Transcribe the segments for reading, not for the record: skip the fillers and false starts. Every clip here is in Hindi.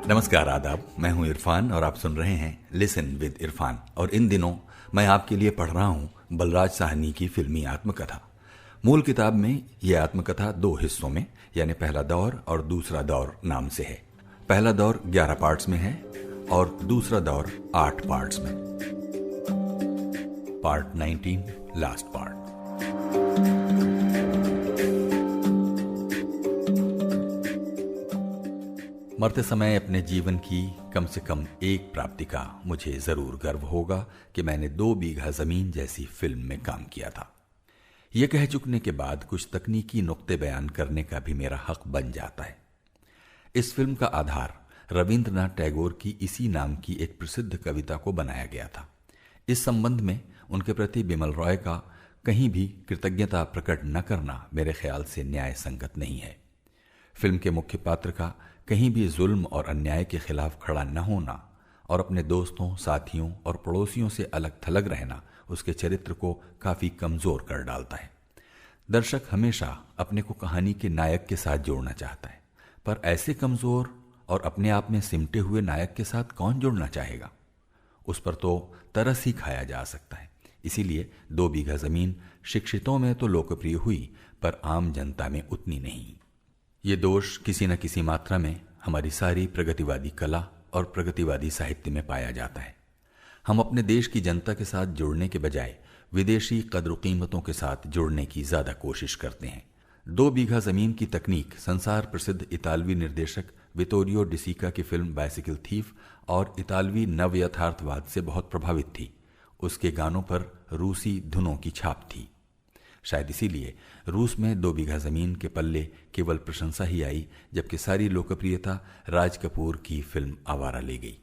नमस्कार, आदाब। मैं हूं इरफान और आप सुन रहे हैं लिसन विद इरफान। और इन दिनों मैं आपके लिए पढ़ रहा हूं बलराज साहनी की फिल्मी आत्मकथा। मूल किताब में यह आत्मकथा 2 हिस्सों में यानी पहला दौर और दूसरा दौर नाम से है। पहला दौर 11 पार्ट्स में है और दूसरा दौर 8 पार्ट्स में। Part 19 last part. मरते समय अपने जीवन की कम से कम एक प्राप्ति का मुझे जरूर गर्व होगा कि मैंने 2 बीघा जमीन जैसी फिल्म में काम किया था। यह कह चुकने के बाद कुछ तकनीकी नुक्ते बयान करने का भी मेरा हक बन जाता है। इस फिल्म का आधार रविंद्रनाथ टैगोर की इसी नाम की एक प्रसिद्ध कविता को बनाया गया था। इस संबंध में उनके प्रति बिमल रॉय का कहीं भी कृतज्ञता प्रकट न करना मेरे ख्याल से न्याय संगत नहीं है। फिल्म के मुख्य पात्र का कहीं भी जुल्म और अन्याय के खिलाफ खड़ा न होना और अपने दोस्तों, साथियों और पड़ोसियों से अलग थलग रहना उसके चरित्र को काफी कमजोर कर डालता है। दर्शक हमेशा अपने को कहानी के नायक के साथ जोड़ना चाहता है, पर ऐसे कमजोर और अपने आप में सिमटे हुए नायक के साथ कौन जुड़ना चाहेगा? उस पर तो तरस ही खाया जा सकता है। इसीलिए 2 बीघा जमीन शिक्षितों में तो लोकप्रिय हुई, पर आम जनता में उतनी नहीं। ये दोष किसी न किसी मात्रा में हमारी सारी प्रगतिवादी कला और प्रगतिवादी साहित्य में पाया जाता है। हम अपने देश की जनता के साथ जुड़ने के बजाय विदेशी कद्र कीमतों के साथ जुड़ने की ज्यादा कोशिश करते हैं। 2 बीघा जमीन की तकनीक संसार प्रसिद्ध इतालवी निर्देशक विटोरियो डी सिका की फिल्म बाइसिकल थीफ और इतालवी नव यथार्थवाद से बहुत प्रभावित थी। उसके गानों पर रूसी धुनों की छाप थी। शायद इसीलिए रूस में 2 बीघा जमीन के पल्ले केवल प्रशंसा ही आई, जबकि सारी लोकप्रियता राज कपूर की फिल्म आवारा ले गई।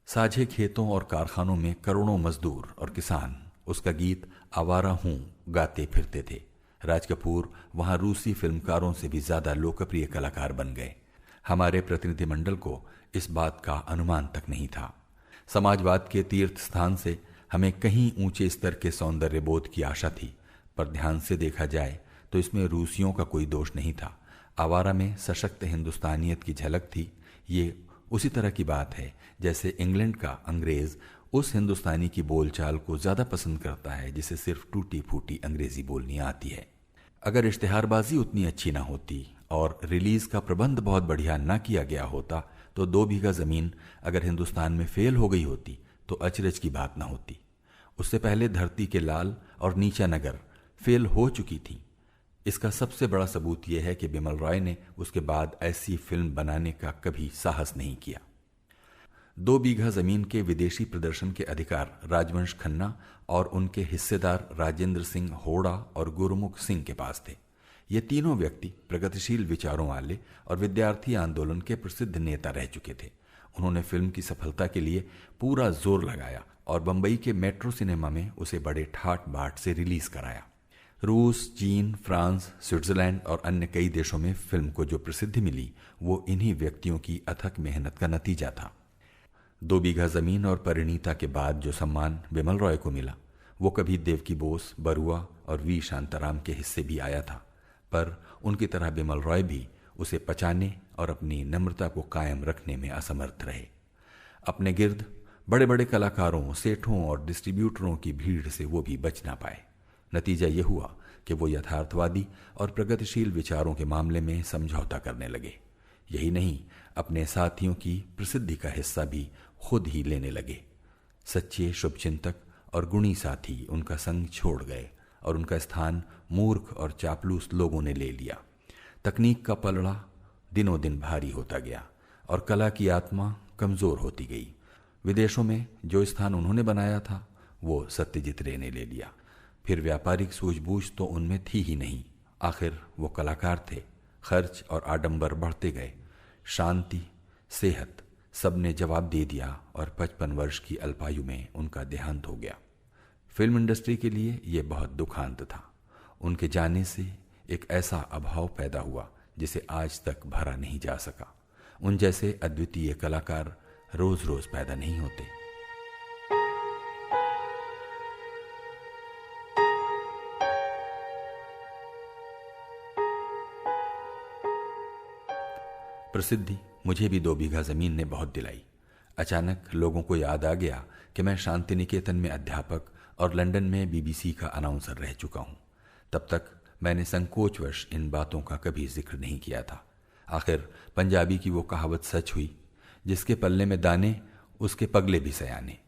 साझे खेतों और कारखानों में करोड़ों मजदूर और किसान उसका गीत आवारा हूं गाते फिरते थे। राज कपूर वहां रूसी फिल्मकारों से भी ज्यादा लोकप्रिय कलाकार बन गए। हमारे प्रतिनिधिमंडल को इस बात का अनुमान तक नहीं था। समाजवाद के तीर्थ स्थान से हमें कहीं ऊंचे स्तर के सौंदर्य बोध की आशा थी, पर ध्यान से देखा जाए तो इसमें रूसियों का कोई दोष नहीं था। आवारा में सशक्त हिंदुस्तानियत की झलक थी। ये उसी तरह की बात है जैसे इंग्लैंड का अंग्रेज उस हिंदुस्तानी की बोलचाल को ज्यादा पसंद करता है जिसे सिर्फ टूटी फूटी अंग्रेजी बोलनी आती है। अगर इश्तिहारबाजी उतनी अच्छी ना होती और रिलीज का प्रबंध बहुत बढ़िया ना किया गया होता तो 2 बीघा जमीन अगर हिंदुस्तान में फेल हो गई होती तो अचरज की बात ना होती। उससे पहले धरती के लाल और नीचा नगर फेल हो चुकी थी। इसका सबसे बड़ा सबूत यह है कि बिमल रॉय ने उसके बाद ऐसी फिल्म बनाने का कभी साहस नहीं किया। 2 बीघा जमीन के विदेशी प्रदर्शन के अधिकार राजवंश खन्ना और उनके हिस्सेदार राजेंद्र सिंह होड़ा और गुरुमुख सिंह के पास थे। ये तीनों व्यक्ति प्रगतिशील विचारों वाले और विद्यार्थी आंदोलन के प्रसिद्ध नेता रह चुके थे। उन्होंने फिल्म की सफलता के लिए पूरा जोर लगाया और बंबई के मेट्रो सिनेमा में उसे बड़े ठाट बाट से रिलीज कराया। रूस, चीन, फ्रांस, स्विट्जरलैंड और अन्य कई देशों में फिल्म को जो प्रसिद्धि मिली वो इन्हीं व्यक्तियों की अथक मेहनत का नतीजा था। 2 बीघा जमीन और परिणीता के बाद जो सम्मान बिमल रॉय को मिला वो कभी देवकी बोस, बरुआ और वी शांताराम के हिस्से भी आया था, पर उनकी तरह बिमल रॉय भी उसे पचाने और अपनी नम्रता को कायम रखने में असमर्थ रहे। अपने गिर्द बड़े बड़े कलाकारों, सेठों और डिस्ट्रीब्यूटरों की भीड़ से वो भी बच ना पाए। नतीजा यह हुआ कि वो यथार्थवादी और प्रगतिशील विचारों के मामले में समझौता करने लगे। यही नहीं, अपने साथियों की प्रसिद्धि का हिस्सा भी खुद ही लेने लगे। सच्चे शुभचिंतक और गुणी साथी उनका संग छोड़ गए और उनका स्थान मूर्ख और चापलूस लोगों ने ले लिया। तकनीक का पलड़ा दिनों दिन भारी होता गया और कला की आत्मा कमजोर होती गई। विदेशों में जो स्थान उन्होंने बनाया था वो सत्यजीत रे ने ले लिया। फिर व्यापारिक सूझबूझ तो उनमें थी ही नहीं। आखिर वो कलाकार थे। खर्च और आडंबर बढ़ते गए। शांति, सेहत सबने जवाब दे दिया और 55 वर्ष की अल्पायु में उनका देहांत हो गया। फिल्म इंडस्ट्री के लिए यह बहुत दुखांत था। उनके जाने से एक ऐसा अभाव पैदा हुआ जिसे आज तक भरा नहीं जा सका। उन जैसे अद्वितीय कलाकार रोज रोज पैदा नहीं होते। प्रसिद्धि मुझे भी 2 बीघा ज़मीन ने बहुत दिलाई। अचानक लोगों को याद आ गया कि मैं शांति निकेतन में अध्यापक और लंदन में बीबीसी का अनाउंसर रह चुका हूँ। तब तक मैंने संकोचवश इन बातों का कभी जिक्र नहीं किया था। आखिर पंजाबी की वो कहावत सच हुई, जिसके पल्ले में दाने उसके पगले भी सयाने।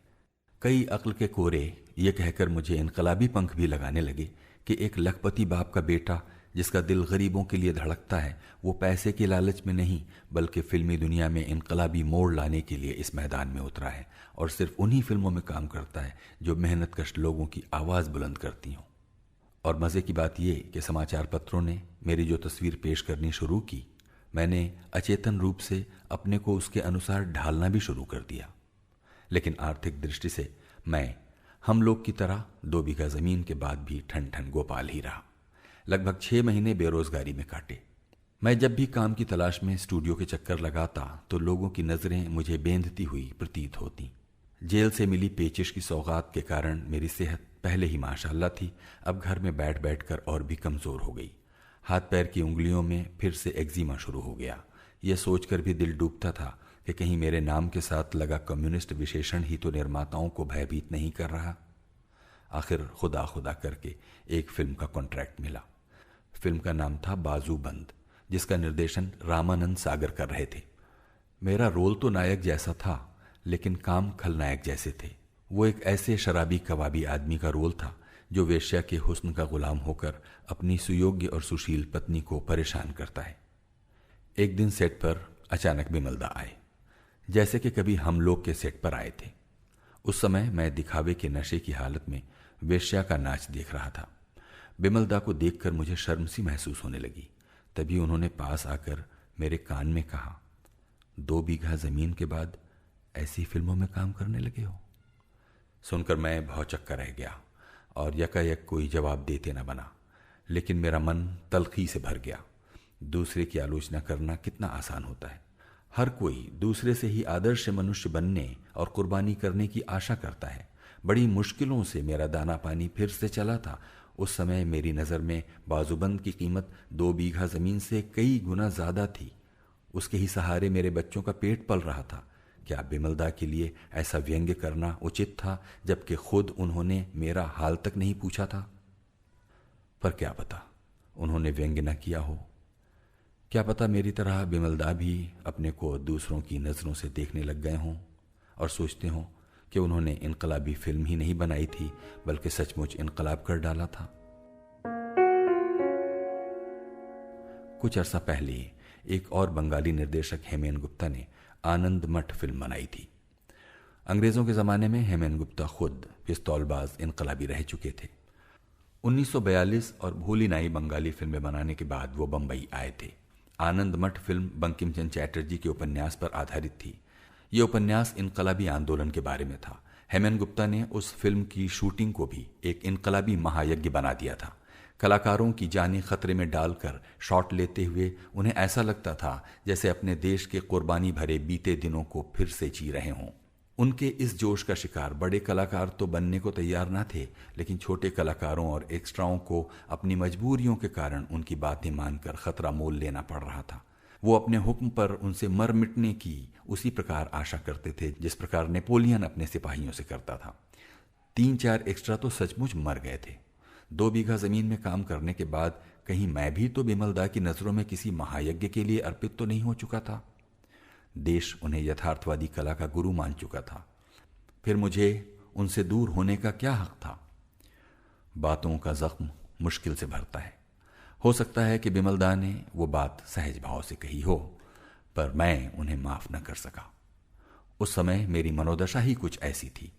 कई अक्ल के कोरे ये कहकर मुझे इनकलाबी पंख भी लगाने लगे कि एक लखपति बाप का बेटा जिसका दिल गरीबों के लिए धड़कता है, वो पैसे के लालच में नहीं बल्कि फिल्मी दुनिया में इनकलाबी मोड़ लाने के लिए इस मैदान में उतरा है और सिर्फ उन्हीं फिल्मों में काम करता है जो मेहनतकश लोगों की आवाज़ बुलंद करती हों। और मज़े की बात यह कि समाचार पत्रों ने मेरी जो तस्वीर पेश करनी शुरू की, मैंने अचेतन रूप से अपने को उसके अनुसार ढालना भी शुरू कर दिया। लेकिन आर्थिक दृष्टि से मैं हम लोग की तरह 2 बीघा ज़मीन के बाद भी ठन ठन गोपाल ही रहा। लगभग 6 महीने बेरोजगारी में काटे। मैं जब भी काम की तलाश में स्टूडियो के चक्कर लगाता तो लोगों की नज़रें मुझे बेंधती हुई प्रतीत होती। जेल से मिली पेचिश की सौगात के कारण मेरी सेहत पहले ही माशाल्लाह थी, अब घर में बैठ बैठ कर और भी कमज़ोर हो गई। हाथ पैर की उंगलियों में फिर से एक्जिमा शुरू हो गया। यह सोचकर भी दिल डूबता था कि कहीं मेरे नाम के साथ लगा कम्युनिस्ट विशेषण ही तो निर्माताओं को भयभीत नहीं कर रहा। आखिर खुदा खुदा करके एक फिल्म का कॉन्ट्रैक्ट मिला। फिल्म का नाम था बाजूबंद, जिसका निर्देशन रामानंद सागर कर रहे थे। मेरा रोल तो नायक जैसा था, लेकिन काम खलनायक जैसे थे। वो एक ऐसे शराबी कबाबी आदमी का रोल था जो वेश्या के हुस्न का गुलाम होकर अपनी सुयोग्य और सुशील पत्नी को परेशान करता है। एक दिन सेट पर अचानक बिमलदा आए, जैसे कि कभी हम लोग के सेट पर आए थे। उस समय मैं दिखावे के नशे की हालत में वेश्या का नाच देख रहा था। बिमलदा को देखकर मुझे शर्म सी महसूस होने लगी। तभी उन्होंने पास आकर मेरे कान में कहा, 2 बीघा ज़मीन के बाद ऐसी फिल्मों में काम करने लगे हो। सुनकर मैं भौचक्का रह गया और यकायक कोई जवाब देते न बना, लेकिन मेरा मन तल्खी से भर गया। दूसरे की आलोचना करना कितना आसान होता है। हर कोई दूसरे से ही आदर्श मनुष्य बनने और कुर्बानी करने की आशा करता है। बड़ी मुश्किलों से मेरा दाना पानी फिर से चला था। उस समय मेरी नज़र में बाजूबंद की कीमत 2 बीघा ज़मीन से कई गुना ज़्यादा थी। उसके ही सहारे मेरे बच्चों का पेट पल रहा था। क्या बिमलदा के लिए ऐसा व्यंग्य करना उचित था, जबकि खुद उन्होंने मेरा हाल तक नहीं पूछा था? पर क्या पता उन्होंने व्यंग्य न किया हो। क्या पता मेरी तरह बिमलदा भी अपने को दूसरों की नज़रों से देखने लग गए हों और सोचते हों कि उन्होंने इनकलाबी फिल्म ही नहीं बनाई थी, बल्कि सचमुच इनकलाब कर डाला था। कुछ अरसा पहले एक और बंगाली निर्देशक हेमेन गुप्ता ने आनंद मठ फिल्म बनाई थी। अंग्रेजों के ज़माने में हेमेन गुप्ता खुद पिस्तौलबाज इनकलाबी रह चुके थे। 1942 और भूली नाई बंगाली फिल्में बनाने के बाद वो बंबई आए थे। आनंद मठ फिल्म बंकिम चंद्र चैटर्जी के उपन्यास पर आधारित थी। ये उपन्यास इनकलाबी आंदोलन के बारे में था। हेमेन गुप्ता ने उस फिल्म की शूटिंग को भी एक इनकलाबी महायज्ञ बना दिया था। कलाकारों की जानें खतरे में डालकर शॉट लेते हुए उन्हें ऐसा लगता था जैसे अपने देश के कुर्बानी भरे बीते दिनों को फिर से जी रहे हों। उनके इस जोश का शिकार बड़े कलाकार तो बनने को तैयार न थे, लेकिन छोटे कलाकारों और एक्स्ट्राओं को अपनी मजबूरियों के कारण उनकी बातें मानकर खतरा मोल लेना पड़ रहा था। वो अपने हुक्म पर उनसे मर मिटने की उसी प्रकार आशा करते थे जिस प्रकार नेपोलियन अपने सिपाहियों से करता था। 3-4 एक्स्ट्रा तो सचमुच मर गए थे। 2 बीघा ज़मीन में काम करने के बाद कहीं मैं भी तो बिमलदा की नज़रों में किसी महायज्ञ के लिए अर्पित तो नहीं हो चुका था। देश उन्हें यथार्थवादी कला का गुरु मान चुका था। फिर मुझे उनसे दूर होने का क्या हक था? बातों का जख्म मुश्किल से भरता है। हो सकता है कि बिमलदा ने वो बात सहज भाव से कही हो, पर मैं उन्हें माफ न कर सका। उस समय मेरी मनोदशा ही कुछ ऐसी थी।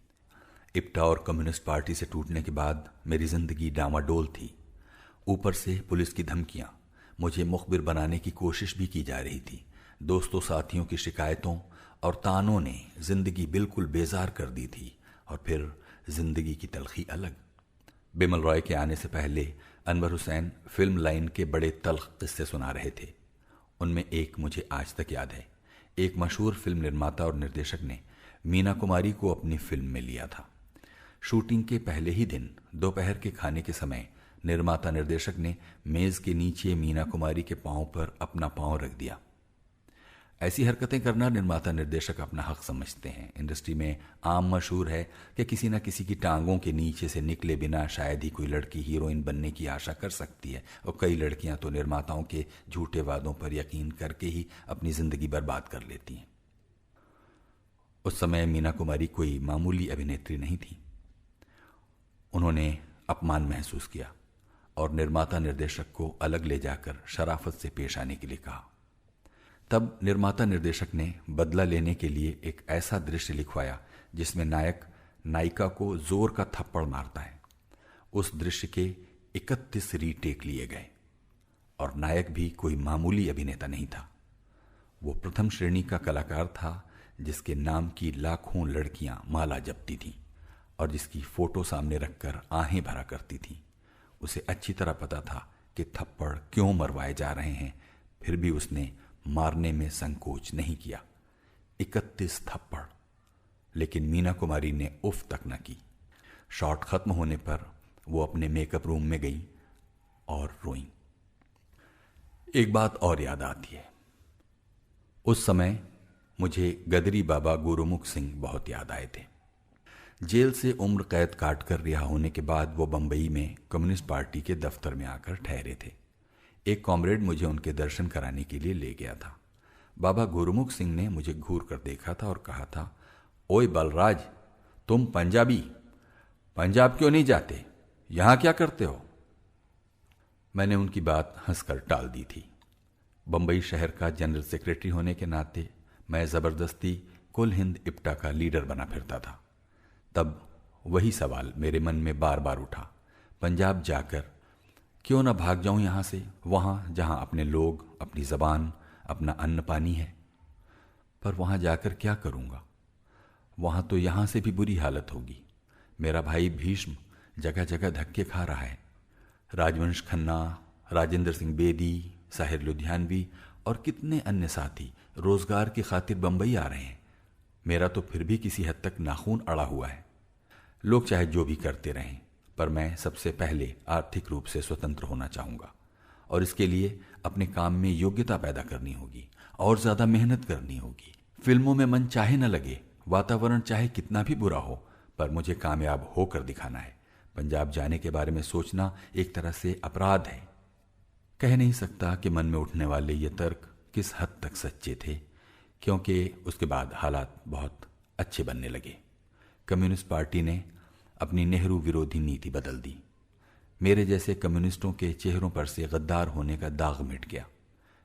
इप्टा और कम्युनिस्ट पार्टी से टूटने के बाद मेरी जिंदगी डामाडोल थी। ऊपर से पुलिस की धमकियां, मुझे मुखबिर बनाने की कोशिश भी की जा रही थी। दोस्तों साथियों की शिकायतों और तानों ने जिंदगी बिल्कुल बेजार कर दी थी। और फिर जिंदगी की तलखी अलग। बिमल रॉय के आने से पहले अनवर हुसैन फिल्म लाइन के बड़े तल्ख किस्से सुना रहे थे। उनमें एक मुझे आज तक याद है। एक मशहूर फिल्म निर्माता और निर्देशक ने मीना कुमारी को अपनी फिल्म में लिया था। शूटिंग के पहले ही दिन दोपहर के खाने के समय निर्माता निर्देशक ने मेज के नीचे मीना कुमारी के पांव पर अपना पांव रख दिया। ऐसी हरकतें करना निर्माता निर्देशक अपना हक समझते हैं। इंडस्ट्री में आम मशहूर है कि किसी न किसी की टांगों के नीचे से निकले बिना शायद ही कोई लड़की हीरोइन बनने की आशा कर सकती है, और कई लड़कियां तो निर्माताओं के झूठे वादों पर यकीन करके ही अपनी जिंदगी बर्बाद कर लेती हैं। उस समय मीना कुमारी कोई मामूली अभिनेत्री नहीं थी। उन्होंने अपमान महसूस किया और निर्माता निर्देशक को अलग ले जाकर शराफत से पेश आने के लिए कहा। तब निर्माता निर्देशक ने बदला लेने के लिए एक ऐसा दृश्य लिखवाया जिसमें नायक नायिका को जोर का थप्पड़ मारता है। उस दृश्य के 31 रीटेक लिए गए और नायक भी कोई मामूली अभिनेता नहीं था। वो प्रथम श्रेणी का कलाकार था जिसके नाम की लाखों लड़कियां माला जपती थीं और जिसकी फोटो सामने रखकर आहें भरा करती थीं। उसे अच्छी तरह पता था कि थप्पड़ क्यों मरवाए जा रहे हैं, फिर भी उसने मारने में संकोच नहीं किया। 31 थप्पड़। लेकिन मीना कुमारी ने उफ तक न की। शॉट खत्म होने पर वो अपने मेकअप रूम में गई और रोईं। एक बात और याद आती है। उस समय मुझे गदरी बाबा गुरुमुख सिंह बहुत याद आए थे। जेल से उम्र कैद काट कर रिहा होने के बाद वो बंबई में कम्युनिस्ट पार्टी के दफ्तर में आकर ठहरे थे। एक कॉमरेड मुझे उनके दर्शन कराने के लिए ले गया था। बाबा गुरुमुख सिंह ने मुझे घूर कर देखा था और कहा था, ओए बलराज, तुम पंजाबी, पंजाब क्यों नहीं जाते? यहां क्या करते हो? मैंने उनकी बात हंसकर टाल दी थी। बंबई शहर का जनरल सेक्रेटरी होने के नाते मैं जबरदस्ती कुल हिंद इप्टा का लीडर बना फिरता था। तब वही सवाल मेरे मन में बार बार उठा, पंजाब जाकर क्यों ना भाग जाऊं यहां से, वहां जहां अपने लोग, अपनी जबान, अपना अन्न पानी है। पर वहां जाकर क्या करूंगा? वहां तो यहां से भी बुरी हालत होगी। मेरा भाई भीष्म जगह जगह धक्के खा रहा है। राजवंश खन्ना, राजेंद्र सिंह बेदी, साहिर लुधियानवी और कितने अन्य साथी रोजगार की खातिर बंबई आ रहे हैं। मेरा तो फिर भी किसी हद तक नाखून अड़ा हुआ है। लोग चाहे जो भी करते रहें, पर मैं सबसे पहले आर्थिक रूप से स्वतंत्र होना चाहूंगा और इसके लिए अपने काम में योग्यता पैदा करनी होगी और ज्यादा मेहनत करनी होगी। फिल्मों में मन चाहे न लगे, वातावरण चाहे कितना भी बुरा हो, पर मुझे कामयाब होकर दिखाना है। पंजाब जाने के बारे में सोचना एक तरह से अपराध है। कह नहीं सकता कि मन में उठने वाले ये तर्क किस हद तक सच्चे थे, क्योंकि उसके बाद हालात बहुत अच्छे बनने लगे। कम्युनिस्ट पार्टी ने अपनी नेहरू विरोधी नीति बदल दी। मेरे जैसे कम्युनिस्टों के चेहरों पर से गद्दार होने का दाग मिट गया।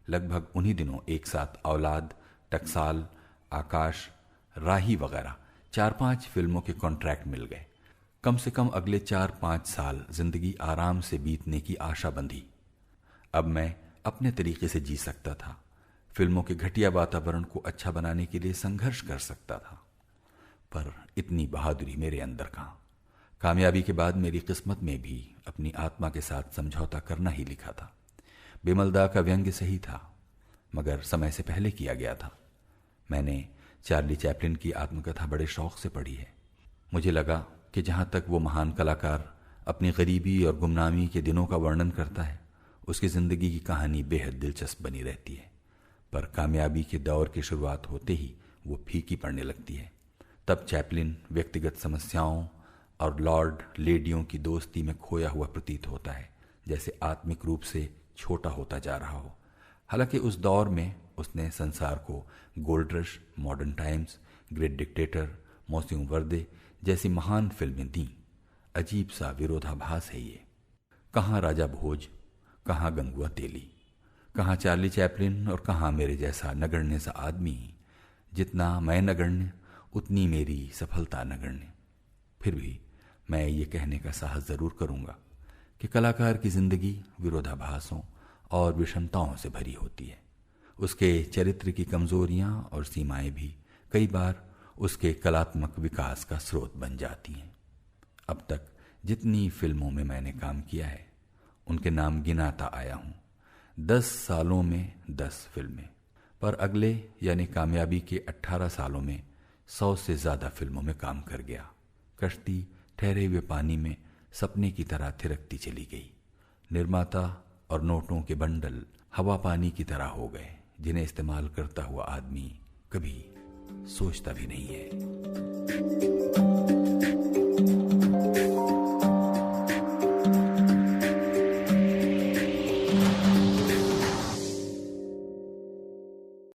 लगभग उन्हीं दिनों एक साथ औलाद, टकसाल, आकाश, राही वगैरह 4-5 फिल्मों के कॉन्ट्रैक्ट मिल गए। कम से कम अगले 4-5 साल जिंदगी आराम से बीतने की आशा बंधी। अब मैं अपने तरीके से जी सकता था। फिल्मों के घटिया वातावरण को अच्छा बनाने के लिए संघर्ष कर सकता था। पर इतनी बहादुरी मेरे अंदर कहां। कामयाबी के बाद मेरी किस्मत में भी अपनी आत्मा के साथ समझौता करना ही लिखा था। बिमलदा का व्यंग्य सही था, मगर समय से पहले किया गया था। मैंने चार्ली चैपलिन की आत्मकथा बड़े शौक से पढ़ी है। मुझे लगा कि जहां तक वो महान कलाकार अपनी गरीबी और गुमनामी के दिनों का वर्णन करता है, उसकी जिंदगी की कहानी बेहद दिलचस्प बनी रहती है। पर कामयाबी के दौर की शुरुआत होते ही वो फीकी पड़ने लगती है। तब चैपलिन व्यक्तिगत समस्याओं और लॉर्ड लेडियों की दोस्ती में खोया हुआ प्रतीत होता है, जैसे आत्मिक रूप से छोटा होता जा रहा हो। हालांकि उस दौर में उसने संसार को Gold Rush, Modern Times, Great Dictator, Monsieur Verdoux जैसी महान फिल्में दी। अजीब सा विरोधाभास है ये। कहाँ राजा भोज, कहाँ गंगुआ तेली, कहाँ चार्ली चैपलिन और कहाँ मेरे जैसा नगण्य सा आदमी। जितना मैं नगण्य, उतनी मेरी सफलता नगण्य। फिर भी मैं ये कहने का साहस जरूर करूंगा कि कलाकार की जिंदगी विरोधाभासों और विषमताओं से भरी होती है। उसके चरित्र की कमजोरियां और सीमाएं भी कई बार उसके कलात्मक विकास का स्रोत बन जाती हैं। अब तक जितनी फिल्मों में मैंने काम किया है, उनके नाम गिनाता आया हूं। 10 सालों में 10 फिल्में, पर अगले यानी कामयाबी के 18 सालों में 100 से ज्यादा फिल्मों में काम कर गया। कश्ती ठहरे हुए पानी में सपने की तरह थिरकती चली गई। निर्माता और नोटों के बंडल हवा पानी की तरह हो गए, जिन्हें इस्तेमाल करता हुआ आदमी कभी सोचता भी नहीं है।